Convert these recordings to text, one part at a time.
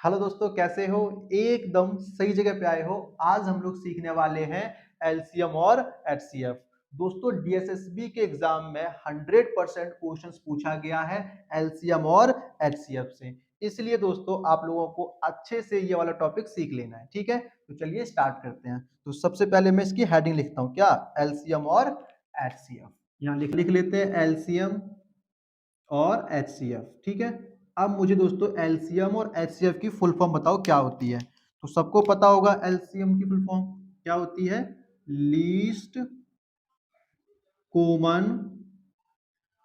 Hello दोस्तों, कैसे हो? एकदम सही जगह पे आए हो। आज हम लोग सीखने वाले हैं एलसीएम और एचसीएफ। दोस्तों, डीएसएसबी के एग्जाम में 100% क्वेश्चंस पूछा गया है एलसीएम और एचसीएफ से। इसलिए दोस्तों, आप लोगों को अच्छे से ये वाला टॉपिक सीख लेना है, ठीक है? तो चलिए स्टार्ट करते हैं। तो सबसे पहले मैं इसकी हेडिंग लिखता हूँ, क्या? एलसीएम और एचसीएफ। यहाँ लिख लेते हैं एलसीएम और एचसीएफ, ठीक है। अब मुझे दोस्तों एलसीएम और एचसीएफ की फुल फॉर्म बताओ क्या होती है। तो सबको पता होगा एलसीएम की फुल फॉर्म क्या होती है? लीस्ट कॉमन,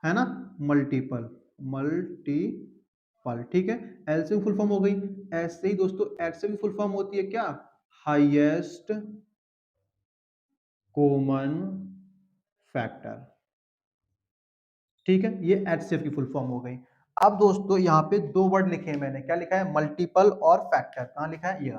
है ना, मल्टीपल। मल्टीपल, ठीक है। एलसीएम फुल फॉर्म हो गई। ऐसे ही दोस्तों एचसीएफ की फुल फॉर्म होती है क्या? हाईएस्ट कॉमन फैक्टर, ठीक है। ये एचसीएफ की फुल फॉर्म हो गई। अब दोस्तों यहाँ पे दो वर्ड लिखे हैं मैंने, क्या लिखा है? मल्टीपल और फैक्टर। कहाँ लिखा है? ये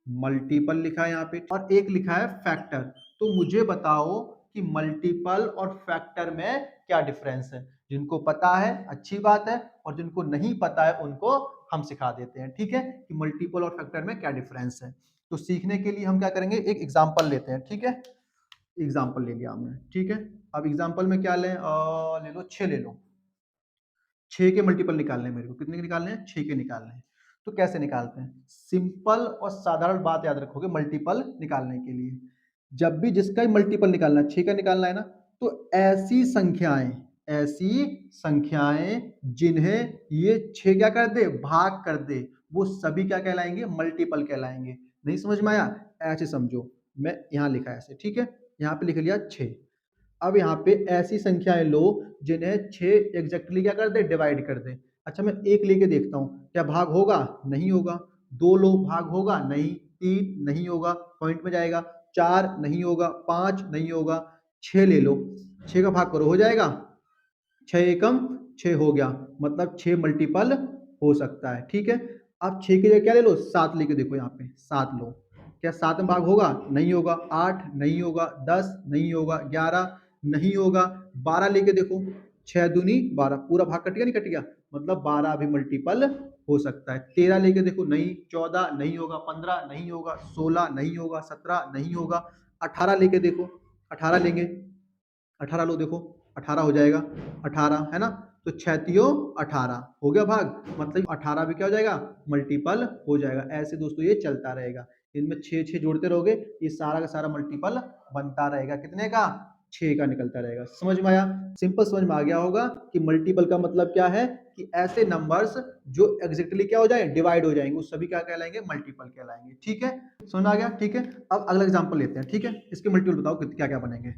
मल्टीपल लिखा है यहाँ पे और एक लिखा है फैक्टर। तो मुझे बताओ कि मल्टीपल और फैक्टर में क्या डिफरेंस है। जिनको पता है अच्छी बात है, और जिनको नहीं पता है उनको हम सिखा देते हैं, ठीक है, कि मल्टीपल और फैक्टर में क्या डिफरेंस है। तो सीखने के लिए हम क्या करेंगे, एक एग्जाम्पल लेते हैं, ठीक है। एग्जाम्पल ले लिया हमने, ठीक है। अब एग्जाम्पल में क्या लें? ले लो 6 ले लो। 6 के मल्टीपल निकालने हैं मेरे को। कितने के निकालने हैं? 6 के निकालने हैं। तो कैसे निकालते हैं? सिंपल और साधारण बात याद रखोगे मल्टीपल निकालने के लिए। जब भी जिसका ही मल्टीपल निकालना है, 6 का निकालना है ना, तो ऐसी संख्याएं जिन्हें ये 6 क्या कर दे? भाग कर दे, वो सभी क्या कहलाएंगे? मल्टीपल कहलाएंगे। नहीं समझ में आया? ऐसे समझो। मैं यहाँ लिखा ऐसे, ठीक है। यहाँ पे लिख लिया 6। अब यहाँ पे ऐसी संख्याएं लो जिन्हें 6 एग्जैक्टली क्या कर दे? डिवाइड कर दे। अच्छा, मैं एक लेके देखता हूँ, क्या भाग होगा? नहीं होगा। 2 लो, भाग होगा? नहीं। 3 नहीं होगा, पॉइंट में जाएगा। 4 नहीं होगा, 5 नहीं होगा। 6 ले लो, 6 का भाग करो, हो जाएगा। 6 एकम 6 हो गया, मतलब 6 मल्टीपल हो सकता है, ठीक है। अब 6 की जगह क्या ले लो? 7 लेके देखो, यहाँ पे 7 लो। क्या 7 में भाग होगा? नहीं होगा। 8 नहीं होगा, 10 नहीं होगा, 11 नहीं होगा। 12 लेके देखो, 6 दूनी 12, पूरा भाग कट गया? नहीं कट गया, मतलब 12 भी मल्टीपल हो सकता है। 13 लेके देखो, नहीं। 14 नहीं होगा, 15 नहीं होगा, 16 नहीं होगा, 17 नहीं होगा। 18 लेके देखो, 18 लेंगे, 18 लो, देखो 18 हो जाएगा। 18 है ना, तो 6 18 हो गया भाग, मतलब 18 भी क्या हो जाएगा? मल्टीपल हो जाएगा। ऐसे दोस्तों ये चलता रहेगा। इनमें 6 6 जोड़ते रहोगे, ये सारा का सारा मल्टीपल बनता रहेगा। कितने का? 6 का निकलता रहेगा। समझ में आया? सिंपल समझ में आ गया होगा कि मल्टीपल का मतलब क्या है, कि ऐसे नंबर्स जो एग्जैक्टली क्या हो जाए? डिवाइड हो जाएंगे, उस सभी क्या कहलाएंगे? मल्टीपल कहलाएंगे, ठीक है। समझ आ गया? ठीक है। अब अगला एग्जांपल लेते हैं, ठीक है। इसके मल्टीपल बताओ क्या क्या बनेंगे।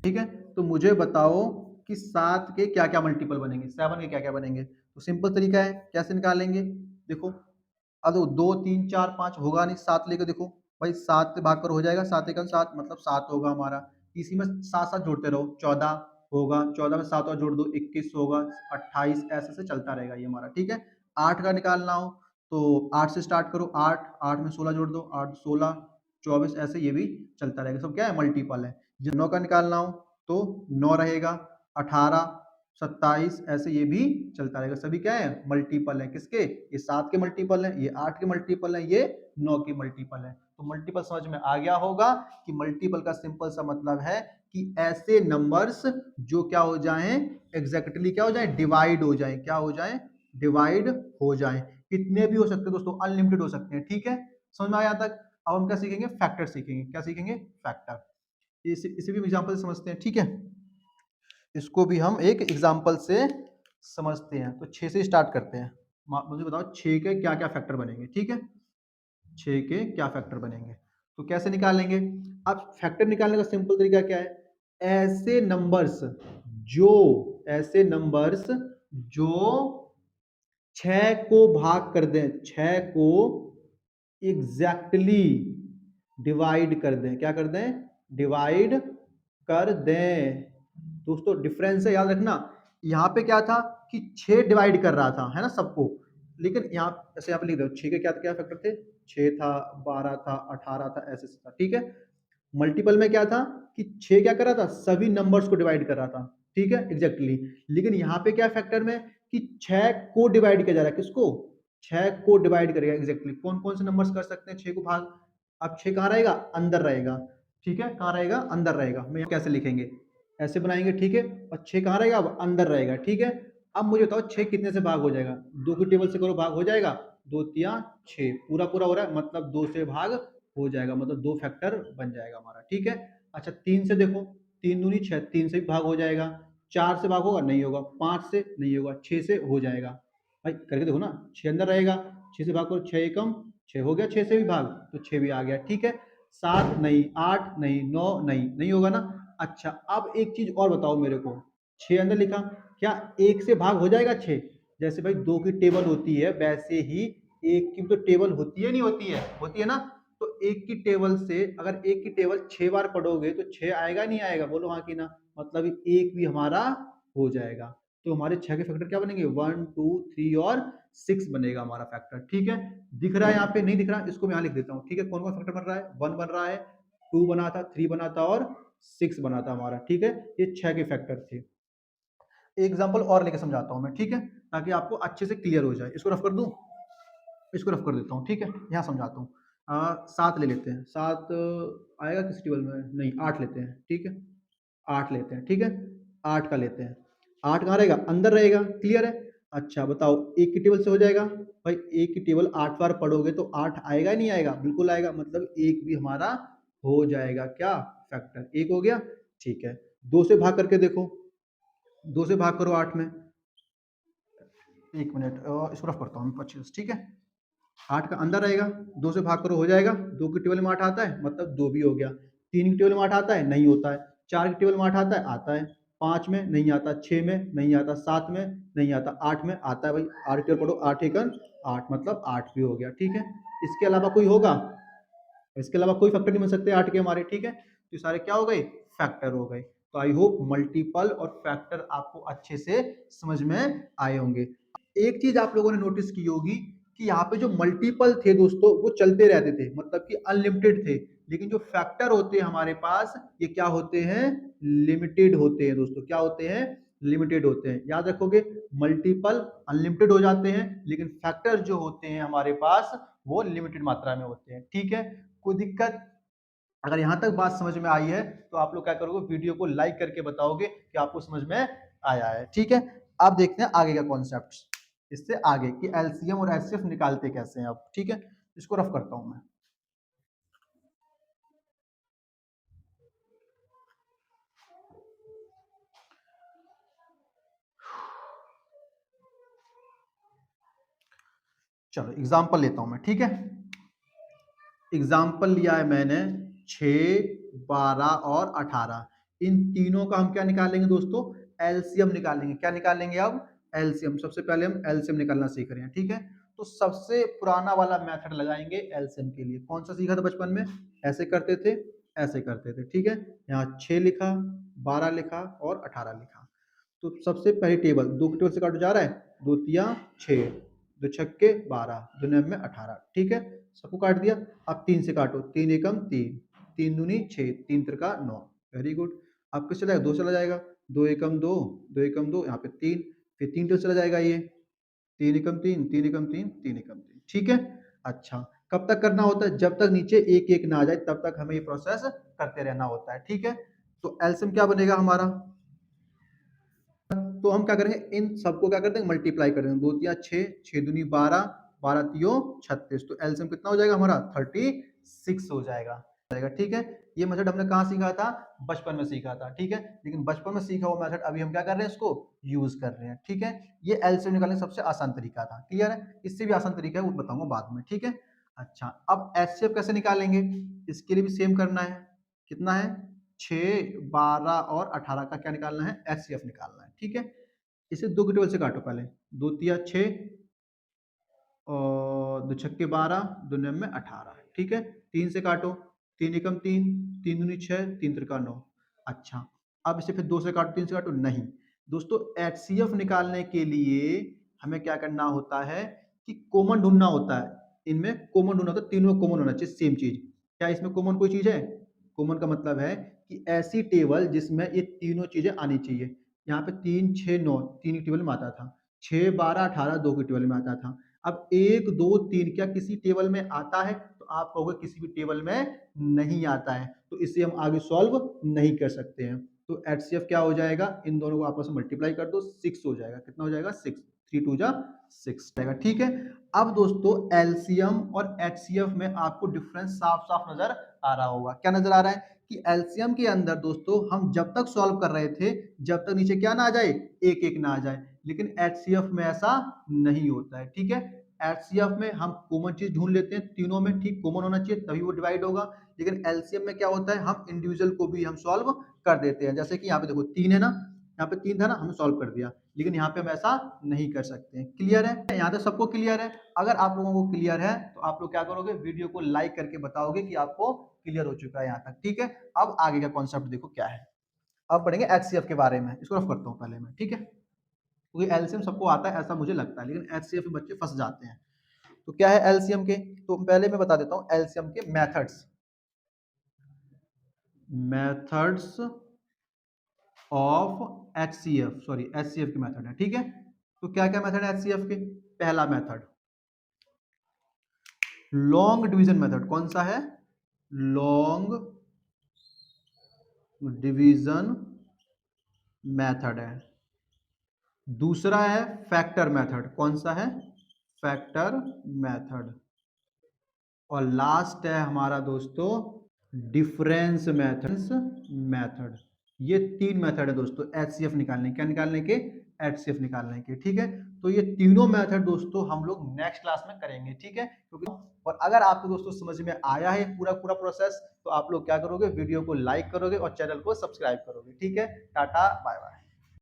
ठीक है। तो मुझे बताओ कि 7 के क्या क्या मल्टीपल बनेंगे, 7 के क्या क्या बनेंगे। तो सिंपल तरीका है, कैसे निकालेंगे? देखो, अब देखो 2 3 4 5 होगा नहीं, 7 लेके देखो भाई, 7 से भाग कर हो जाएगा। 7 एकम 7, मतलब 7 होगा हमारा। इसी में साथ साथ जोड़ते रहो, 14 होगा। 14 में 7 और जोड़ दो, 21 होगा। 28, ऐसे से चलता रहेगा ये हमारा, ठीक है। 8 का निकालना हो तो 8 से स्टार्ट करो। 8 8 में 16 जोड़ दो, 8 16 24, ऐसे ये भी चलता रहेगा। सब क्या है? मल्टीपल है। जब 9 का निकालना हो तो 9 रहेगा। 18 27, ऐसे ये भी चलता रहेगा। सभी क्या है? मल्टीपल है। किसके? ये 7 के मल्टीपल है, ये 8 के मल्टीपल है, ये 9 के मल्टीपल है। तो मल्टीपल समझ में आ गया होगा कि मल्टीपल का सिंपल सा मतलब है कि ऐसे नंबर्स जो क्या हो जाएं? एग्जैक्टली क्या हो जाए? डिवाइड हो जाए। क्या हो जाए? डिवाइड हो जाए। कितने भी हो सकते हैं दोस्तों, अनलिमिटेड हो सकते हैं, ठीक है। समझ में आया तक? अब हम क्या सीखेंगे? फैक्टर सीखेंगे। क्या सीखेंगे? फैक्टर। इसी भी एग्जांपल से समझते हैं, ठीक है। इसको भी हम एक एग्जांपल से समझते हैं। तो 6 से स्टार्ट करते हैं। मुझे बताओ 6 के क्या क्या फैक्टर बनेंगे, ठीक है। 6 के क्या फैक्टर बनेंगे, तो कैसे निकालेंगे? अब फैक्टर निकालने का सिंपल तरीका क्या है? ऐसे नंबर्स जो ऐसे नंबर्स जो 6 को भाग कर दें, 6 को एग्जैक्टली डिवाइड कर दें। क्या कर दें? डिवाइड कर दें। दोस्तों डिफरेंस है, याद रखना। यहाँ पे क्या था कि 6 डिवाइड कर रहा था, है ना, सबको। लेकिन यहाँ ऐसे यहाँ पे लिख दो, 6 के क्या क्या फैक्टर थे? 6 था, 12 था, 18 था, ऐसे था, ठीक है। मल्टीपल में क्या था कि 6 क्या कर रहा था? सभी नंबर्स को डिवाइड कर रहा था, ठीक है, एग्जैक्टली। लेकिन यहाँ पे क्या फैक्टर में कि 6 को डिवाइड किया जा रहा है। किसको? 6 को डिवाइड करेगा एग्जैक्टली। कौन कौन से नंबर्स कर सकते हैं 6 को भाग? अब 6 कहाँ रहेगा? अंदर रहेगा। ठीक है, कहाँ रहेगा? अंदर रहेगा। मैं कैसे लिखेंगे? ऐसे बनाएंगे, ठीक है। और 6 कहाँ रहेगा? अब अंदर रहेगा, ठीक है। अब मुझे बताओ 6 कितने से भाग हो जाएगा? 2 की टेबल से करो, भाग हो जाएगा। 2 तिया 6, पूरा पूरा हो रहा है, मतलब 2 से भाग हो जाएगा, मतलब 2 फैक्टर बन जाएगा हमारा, ठीक है। अच्छा 3 से देखो, 3 दूनी 6, 3 से भी भाग हो जाएगा। 4 से भाग होगा? नहीं होगा। 5 से नहीं होगा। 6 से हो जाएगा। भाई करके देखो ना, 6 अंदर रहेगा। 6 से भाग करो, 6 एकम 6 हो गया। 6 से भी भाग तो 6 भी आ गया, ठीक है। 7 नहीं, 8 नहीं, 9 नहीं, नहीं होगा ना। अच्छा अब एक चीज और बताओ मेरे को, 6 अंदर लिखा, क्या 1 से भाग हो जाएगा 6? जैसे भाई 2 की टेबल होती है वैसे ही 1 की तो टेबल होती है, नहीं होती है? होती है ना। तो 1 की टेबल से अगर 1 की टेबल 6 बार पढ़ोगे तो 6 आएगा नहीं आएगा? बोलो हाँ कि ना। मतलब 1 भी हमारा हो जाएगा। तो हमारे 6 के फैक्टर क्या बनेंगे? 1 2 3 और 6 बनेगा हमारा फैक्टर, ठीक है। दिख रहा है यहाँ पे? नहीं दिख रहा, इसको मैं यहाँ लिख देता हूँ, ठीक है। कौन कौन फैक्टर बन रहा है? 1 बन रहा है, 2 बना था, 3 बना था और 6 बना था हमारा, ठीक है। ये 6 के फैक्टर थे। एग्जाम्पल और लेके समझाता हूँ मैं, ठीक है, ताकि आपको अच्छे से क्लियर हो जाए। इसको रफ कर दूं, इसको रफ कर देता हूँ, ठीक है। यहाँ समझाता हूँ। 7 ले लेते हैं। 7 आएगा किस टेबल में? नहीं, 8 लेते हैं, ठीक है। 8 लेते हैं, ठीक है। 8 का लेते हैं। 8 कहाँ रहेगा? अंदर रहेगा, क्लियर है। अच्छा बताओ, एक की टेबल से हो जाएगा? भाई एक की टेबल 8 बार पढ़ोगे तो 8 आएगा नहीं आएगा? बिल्कुल आएगा, मतलब एक भी हमारा हो जाएगा क्या? फैक्टर। एक हो गया, ठीक है। 2 से भाग करके देखो, 2 से भाग करो 8 में। एक मिनट, इसको रफ करता हूँ अच्छे से, ठीक है। 8 का अंदर रहेगा, 2 से भाग करो हो जाएगा। 2 की टेबल में 8 आता है, मतलब 2 भी हो गया। 3 की टेबल में 8 आता है? नहीं होता है। 4 की टेबल में 8 आता है? आता है। 5 में नहीं आता, 6 में नहीं आता, 7 में नहीं आता, 8 में आता है। भाई 8 की टेबल पढ़ो, 8 एकन 8, मतलब 8 भी हो गया, ठीक है। इसके अलावा कोई होगा? इसके अलावा कोई फैक्टर नहीं बन सकते 8 के हमारे, ठीक है। तो सारे क्या हो गए? फैक्टर हो गए। तो आई होप मल्टीपल और फैक्टर आपको अच्छे से समझ में आए होंगे। एक चीज आप लोगों ने नोटिस की होगी कि यहाँ पे जो मल्टीपल थे दोस्तों वो चलते रहते थे, मतलब कि अनलिमिटेड थे। लेकिन जो फैक्टर होते हैं हमारे पास, ये क्या होते हैं? लिमिटेड होते हैं दोस्तों। क्या होते हैं? लिमिटेड होते हैं। याद रखोगे, मल्टीपल अनलिमिटेड हो जाते हैं, लेकिन फैक्टर जो होते हैं हमारे पास वो लिमिटेड मात्रा में होते हैं, ठीक है। कोई दिक्कत? अगर यहाँ तक बात समझ में आई है तो आप लोग क्या करोगे? वीडियो को लाइक करके बताओगे कि आपको समझ में आया है, ठीक है। अब देखते हैं आगे का कॉन्सेप्ट, इससे आगे कि एलसीएम और एचसीएफ निकालते कैसे हैं अब, ठीक है। इसको रफ करता हूं मैं। चलो एग्जाम्पल लेता हूं मैं, ठीक है। एग्जाम्पल लिया है मैंने 6, 12 और 18। इन तीनों का हम क्या निकालेंगे दोस्तों? एलसीएम निकालेंगे। क्या निकालेंगे अब? एलसीएम। सबसे पहले हम एलसीएम निकालना सीख रहे हैं, ठीक है। तो सबसे पुराना वाला मेथड लगाएंगे एलसीएम के लिए। कौन सा सीखा था बचपन में? ऐसे करते थे, ऐसे करते थे, ठीक है। यहाँ 6 लिखा, 12 लिखा और 18 लिखा। तो सबसे पहली टेबल, 2 की टेबल से काटो जा रहा है, 2 तिया 6, 2 छक्के 12, 2 नम में 18, ठीक है। सबको काट दिया। अब 3 से काटो, 3 एकम 3, 3 दूनी 6, 3 त्रिका 9। Very good. अब किस चला जाएगा? 2 चला जाएगा, 2 एकम 2, 2 एकम 2, यहाँ पे 3, फिर 3 टेबल चला जाएगा ये, 3 एकम 3, 3 एकम 3, 3 एकम 3, ठीक है। अच्छा कब तक करना होता है? जब तक नीचे एक एक ना आ जाए तब तक हमें ये प्रोसेस करते रहना होता है, ठीक है। तो एलसीएम क्या बनेगा हमारा? तो हम क्या करेंगे? इन सबको क्या कर देंगे? मल्टीप्लाई कर देंगे। 2 तिया 6, 6 दूनी 12, 12 तियो 36। तो एलसीएम कितना हो जाएगा हमारा? 36 हो जाएगा, ठीक है। ये मेथड हमने कहाँ सीखा था? बचपन में सीखा था, ठीक है। लेकिन बचपन में सीखा हुआ मेथड अभी हम क्या कर रहे हैं? इसको यूज कर रहे हैं, ठीक है। ये एलसीएम निकालने का सबसे आसान तरीका था, क्लियर है। इससे भी आसान तरीका है वो बताऊंगा बाद में, ठीक है। अच्छा अब एचसीएफ कैसे निकालेंगे? इसके लिए भी सेम करना है। कितना है? 6, 12 और 18 का क्या निकालना है? एचसीएफ निकालना है, ठीक है। इसे 2 की टेबल से काटो पहले, 2 तिया 6 और 2 छक्के 12, 2 नम में 18, ठीक है। 3 से काटो, 3 एकम 3, 3 दूनी 6, 3 त्रिका 9। अच्छा अब इसे फिर 2 से काटो, 3 से काटो, नहीं। दोस्तों एचसीएफ निकालने के लिए हमें क्या करना होता है कि कॉमन ढूंढना होता है। इनमें कॉमन ढूंढना होता है, तीनों में कॉमन होना चाहिए, सेम चीज। क्या इसमें कॉमन कोई चीज है? कॉमन का मतलब है कि ऐसी टेबल जिसमें ये तीनों चीजें आनी चाहिए। यहाँ पे 3 6 9 तीन की टेबल में आता था, 6 12 18 2 की टेबल में आता था। अब 1 2 3 क्या किसी टेबल में आता है? तो आप कहोगे किसी भी टेबल में नहीं आता है, तो इसे हम आगे सॉल्व नहीं कर सकते हैं। तो एचसीएफ क्या हो जाएगा? इन दोनों को आपस में मल्टीप्लाई कर दो, 6 हो जाएगा। कितना हो जाएगा? 6। 3 2 जा 6 जाएगा, ठीक है। अब दोस्तों एलसीएम और एचसीएफ में आपको डिफरेंस साफ-साफ नजर आ रहा होगा। क्या नजर आ रहा है? कि एलसीएम के अंदर दोस्तों हम जब तक सॉल्व कर रहे थे, जब तक नीचे क्या ना आ जाए? 1 1 ना आ जाए। लेकिन एचसीएफ में ऐसा नहीं होता है, ठीक है। एचसीएफ में हम कॉमन चीज ढूंढ लेते हैं, तीनों में ठीक कॉमन होना चाहिए तभी वो डिवाइड होगा। लेकिन एलसीएम में क्या होता है? हम इंडिविजुअल को भी हम सॉल्व कर देते हैं। जैसे कि यहाँ पे देखो 3 है ना, यहाँ पे 3 था ना, हमने सॉल्व कर दिया। लेकिन यहाँ पे हम ऐसा नहीं कर सकते। क्लियर है? यहाँ तक सबको क्लियर है? अगर आप लोगों को क्लियर है तो आप लोग क्या करोगे? वीडियो को लाइक करके बताओगे कि आपको क्लियर हो चुका है यहाँ तक, ठीक है। अब आगे का कॉन्सेप्ट देखो क्या है। अब पढ़ेंगे एचसीएफ के बारे में। इसको रफ करता हूँ पहले मैं, ठीक है। क्योंकि एलसीएम सबको आता है ऐसा मुझे लगता है, लेकिन एचसीएफ में बच्चे फंस जाते हैं। तो क्या है एलसीएम के? तो पहले मैं बता देता हूँ एलसीएम के methods. Methods of HCF, sorry HCF के मेथड है, ठीक है। तो क्या क्या मेथड है एचसीएफ के? पहला मेथड लॉन्ग डिवीजन मेथड। कौन सा है? लॉन्ग डिवीजन मेथड है। दूसरा है फैक्टर मेथड। कौन सा है? Factor method. और लास्ट है हमारा दोस्तों डिफरेंस मेथड। ये 3 मेथड है दोस्तों एचसीएफ निकालने के। क्या निकालने के? एचसीएफ निकालने के, ठीक है। तो ये तीनों मेथड दोस्तों हम लोग नेक्स्ट क्लास में करेंगे, ठीक है। क्योंकि और अगर आपको दोस्तों समझ में आया है पूरा पूरा प्रोसेस, तो आप लोग क्या करोगे? वीडियो को लाइक करोगे और चैनल को सब्सक्राइब करोगे, ठीक है। Tata bye bye.